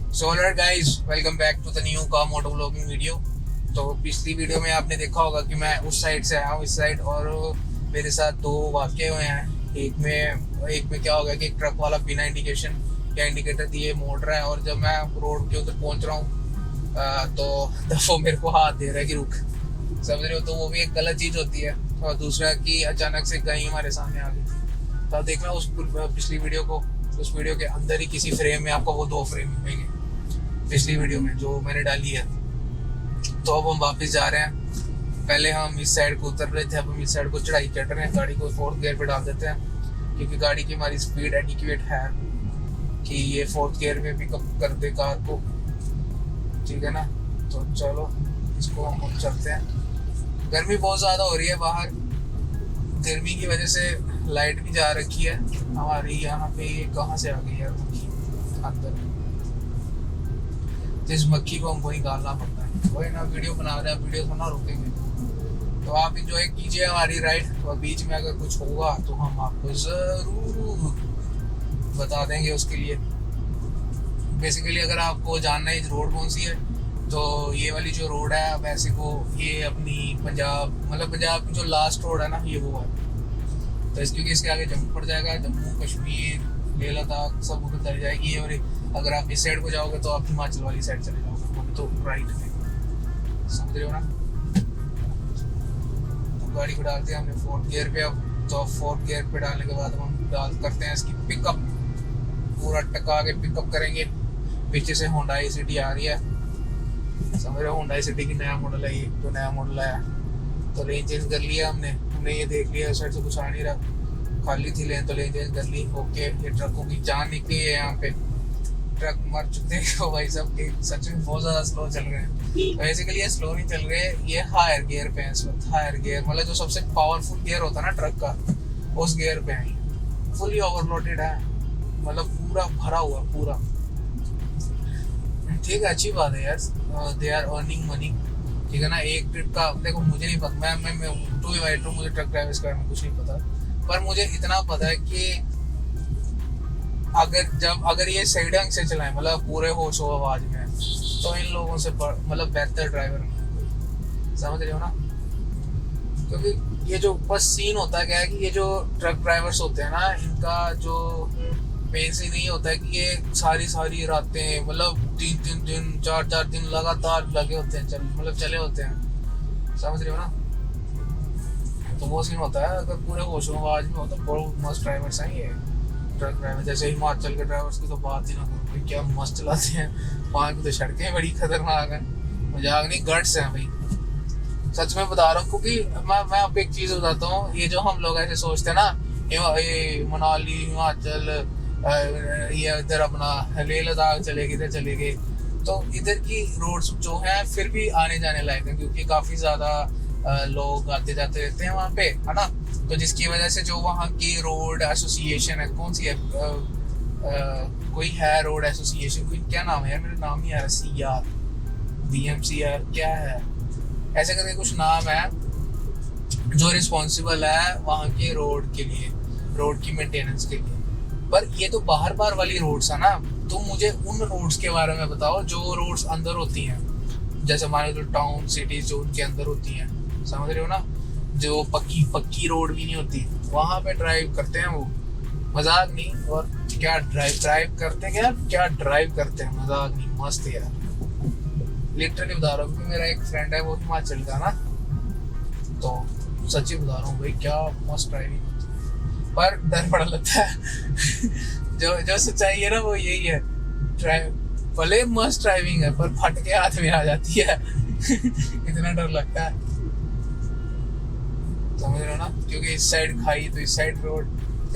So alright guys, welcome back to the new car moto vlogging video. तो पिछली video में आपने देखा होगा कि मैं उस साइड से आया हूँ इस साइड, और मेरे साथ दो वाक़ये हुए हैं। एक में क्या हो गया कि एक ट्रक वाला बिना इंडिकेशन या इंडिकेटर दिए मोड़ रहा है, और जब मैं रोड के उधर पहुंच रहा हूँ तो वो मेरे को हाथ दे रहा है कि रुक। समझ रहे हो? तो वो भी एक गलत चीज़ होती है। और दूसरा कि अचानक से कहीं हमारे सामने आ गई। तो आप देखना उस पिछली वीडियो को, उस वीडियो के अंदर ही किसी फ्रेम में आपको वो दो फ्रेम मिलेंगे पिछली वीडियो में जो मैंने डाली है। तो अब हम वापस जा रहे हैं। पहले हम इस साइड को उतर रहे थे, अब हम इस साइड को चढ़ाई चढ़ रहे हैं। गाड़ी को 4th गियर पे डाल देते हैं, क्योंकि गाड़ी की हमारी स्पीड एडिक्वेट है कि ये 4th गियर में पिकअप कर दे कार को। ठीक है ना? तो चलो इसको हम चलते हैं। गर्मी बहुत ज़्यादा हो रही है बाहर। गर्मी की वजह से लाइट भी जा रखी है हमारी यहाँ पे। कहाँ से आ गई है मक्खी अंदर? तो इस मक्खी को हमको निकालना पड़ता है। वही ना, वीडियो बना रहे हैं, वीडियो थोड़ा रुकेंगे। तो आप इंजॉय कीजिए हमारी राइड, और बीच में अगर कुछ होगा तो हम आपको ज़रूर बता देंगे। उसके लिए बेसिकली अगर आपको जानना है रोड कौन सी है, तो ये वाली जो रोड है वैसे को ये अपनी पंजाब की जो लास्ट रोड है ना, ये वो है। तो क्योंकि इसके आगे जम्मू पड़ जाएगा, जम्मू कश्मीर लेह लद्दाख सब उधर चली जाएगी। और अगर आप इस साइड को जाओगे तो आप हिमाचल वाली साइड चले जाओगे, वो भी तो राइट में। समझ रहे हो ना? तो गाड़ी को डालते हैं हमने 4th गियर पे। अब तो 4th गियर पे डालने के बाद हम करते हैं इसकी पिकअप। पूरा टका के पिकअप करेंगे। पीछे से होंडाई सिटी आ रही है। समझ रहे हो? होंडाई सिटी की नया मॉडल है, ये जो नया मॉडल आया। तो लेन चेंज कर लिया हमने ये देख लिया उस साइड से कुछ आ नहीं रहा, खाली थी लेन, तो लेन चेंज कर ली। ओके, ये ट्रकों की जान निकली है यहाँ पे। ट्रक मर चुके हैं भाई साहब के, सच में बहुत ज़्यादा स्लो चल रहे हैं। तो बेसिकली ये स्लो नहीं चल रहे, ये हायर गियर पे है इस वक्त। हायर गियर मतलब जो सबसे पावरफुल गियर होता है ना ट्रक का, उस गियर पे है। फुली ओवरलोडेड है, मतलब पूरा भरा हुआ पूरा। ठीक है, अच्छी बात है यार, दे आर अर्निंग मनी। ठीक है ना? एक ट्रिप का देखो, मुझे नहीं पता, मैं टू मुझे ट्रक ड्राइवर के बारे में कुछ नहीं पता, पर मुझे इतना पता है कि अगर ये सही ढंग से चलाएं, मतलब पूरे होश हो आवाज में, तो इन लोगों से मतलब बेहतर ड्राइवर नहीं। समझ रहे हो ना? क्योंकि ये जो बस सीन होता है क्या है कि ये जो ट्रक ड्राइवर्स होते हैं ना, इनका जो मेन सीन नहीं होता है कि ये सारी रातें, मतलब 3 दिन 4 दिन लगातार लगे होते हैं, चले होते हैं। समझ रहे हो ना? तो वो सीन होता है। अगर पूरे होश आवाज में हो तो बहुत मस्त ड्राइवर्स हैं ये ट्रक ड्राइवर। जैसे हिमाचल के ड्राइवर्स की तो बात ही ना करो भाई, क्या मस्त चलाते हैं। वहाँ की तो सड़कें बड़ी खतरनाक है, मजाक नहीं, गट्स हैं भाई, सच में बता रहा हूँ। क्योंकि मैं आपको एक चीज़ बताता हूँ, ये जो हम लोग ऐसे सोचते हैं ना, ये मनाली हिमाचल, ये इधर अपना लेह लद्दाख चले गए, इधर चले गए, तो इधर की रोड्स जो हैं फिर भी आने जाने लायक है, क्योंकि काफ़ी ज़्यादा लोग आते जाते रहते हैं वहाँ पे, है ना? तो जिसकी वजह से जो वहाँ की रोड एसोसिएशन है, कौन सी है, कोई है रोड एसोसिएशन, कोई क्या नाम है यार, मेरा नाम ही आ रहा, CR BMCR क्या है, ऐसे करके कुछ नाम है, जो रिस्पॉन्सिबल है वहाँ के रोड के लिए, रोड की मेंटेनेंस के लिए। पर ये तो बाहर वाली रोड्स है ना, तो मुझे उन रोड्स के बारे में बताओ जो रोड्स अंदर होती हैं, जैसे हमारे जो टाउन सिटीज जो उनके अंदर होती हैं। समझ रहे हो ना? जो पक्की रोड भी नहीं होती, वहाँ पे ड्राइव करते हैं वो, मजाक नहीं। और क्या ड्राइव करते हैं यार, क्या ड्राइव करते हैं, मजाक नहीं, मस्त यार, लिटरली बता रहा हूँ। क्योंकि मेरा एक फ्रेंड है वो हिमाचल का ना, तो सच्ची बता रहा हूँ भाई, क्या मस्त ड्राइविंग होती है। पर डर बड़ा लगता है। जो सच्चाई है ना वो यही है, ड्राइव भले मस्त ड्राइविंग है पर फट के हाथ में आ जाती है। इतना डर लगता है। समझ रहे हो ना? क्योंकि इस साइड खाई तो इस साइड रोड,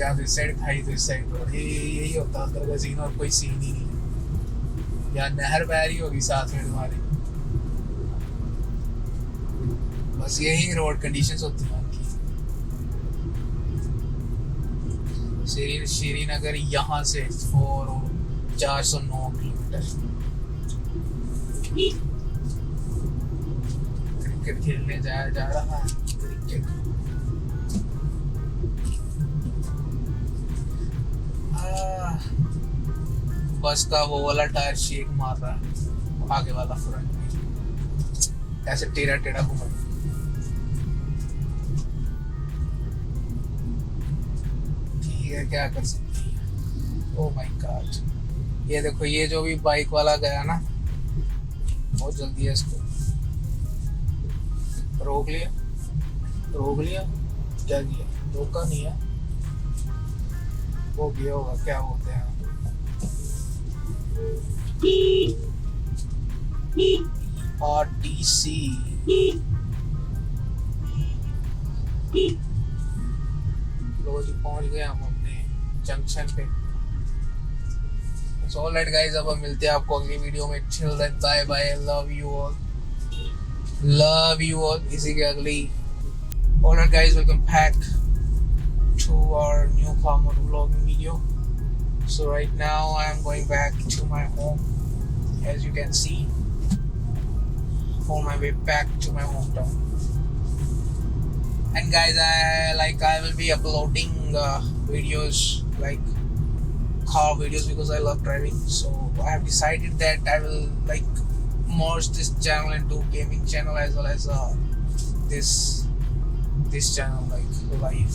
या तो इस साइड खाई तो इस साइड रोड, यही होता है अंदर का सीन, और कोई सीन ही नहीं है। या नहर बह रही होगी साथ में तुम्हारी, बस यही रोड कंडीशंस होती हैं उनकी। श्रीनगर यहाँ से 409 किलोमीटर। क्रिकेट खेलने जा रहा है, क्रिकेट। बस का वो वाला टायर शेक मार रहा है, आगे वाला फ्रंट में ऐसे टेढ़ा टेढ़ा घूम रहा है। ठीक है, क्या कर सकते हैं। ओह माय गॉड, ये देखो, ये जो भी बाइक वाला गया ना, बहुत जल्दी है, इसको रोक लिया। क्या किया, रोका नहीं है, वो गया होगा, क्या बोलते हैं RTC। लो जी, पहुंच गए हम अपने जंक्शन पे। So alright guys, अब हम मिलते हैं आपको अगली वीडियो में। Till then, bye bye, love you all, इसी के अगली। Alright guys, welcome back to our new motovlogging video. So right now I am going back to my home, as you can see, on my way back to my hometown. And guys, I will be uploading videos like car videos because I love driving. So I have decided that I will like merge this channel into gaming channel as well as this channel, like live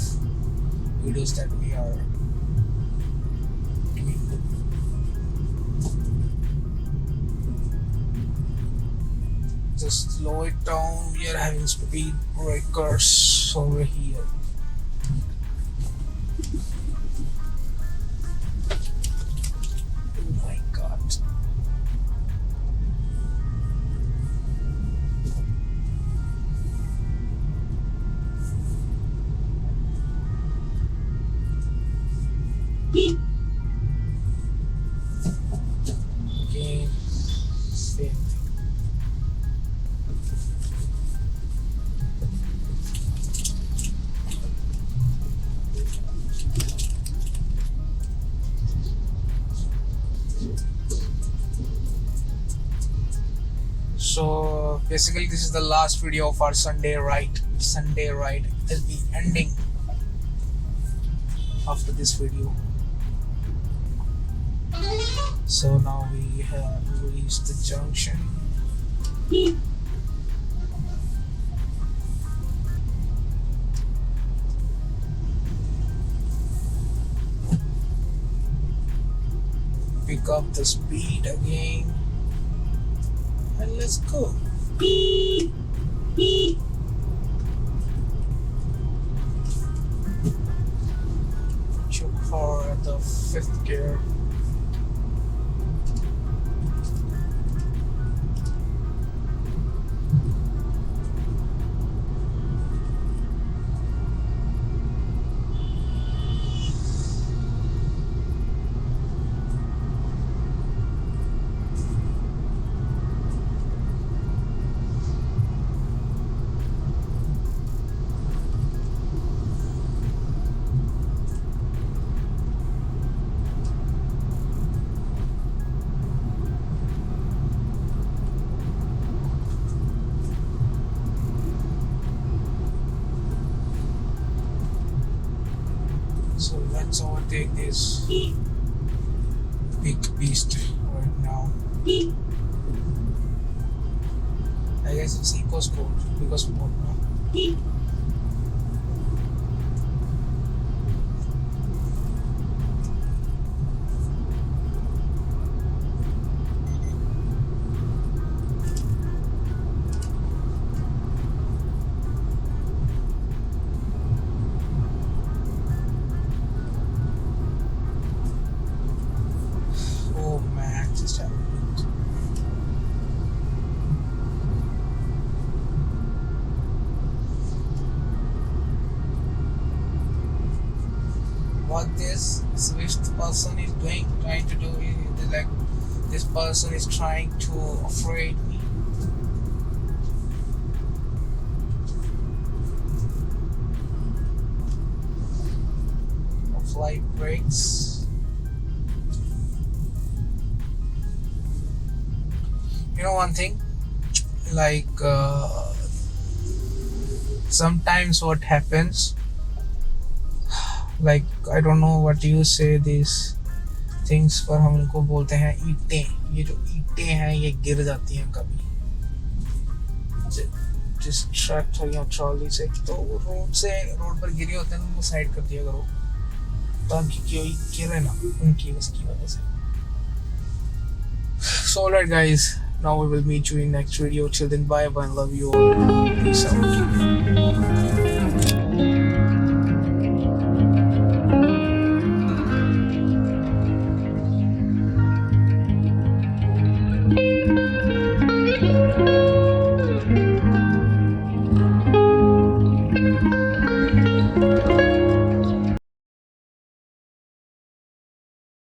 videos that we are doing. Just slow it down, we are having speed breakers over here. Oh my god. Again, same thing. So basically this is the last video of our Sunday ride. Will be ending after this video. So now we have reached the junction. Pick up the speed again and let's go. Your car at the 5th gear. So let's overtake this big beast right now. I guess it's eco sport because sport now. Oh man, just have a look. What this Swift person is trying to do is like this person is trying to afraid me. Flight brakes. You know one thing, like sometimes what happens, like I don't know what you say, this things पर हम इनको बोलते हैं ईंटें। ये जो ईंटें हैं ये गिर जाती हैं कभी जिस ट्रैक्टर या ट्रॉली से, तो रोड पर गिरी होते हैं उनको साइड कर दिया करो ताकि कोई गिरे ना उनकी उसकी वजह से। So alright guys, now we will meet you in next video. Till then, bye bye, love you all, peace out.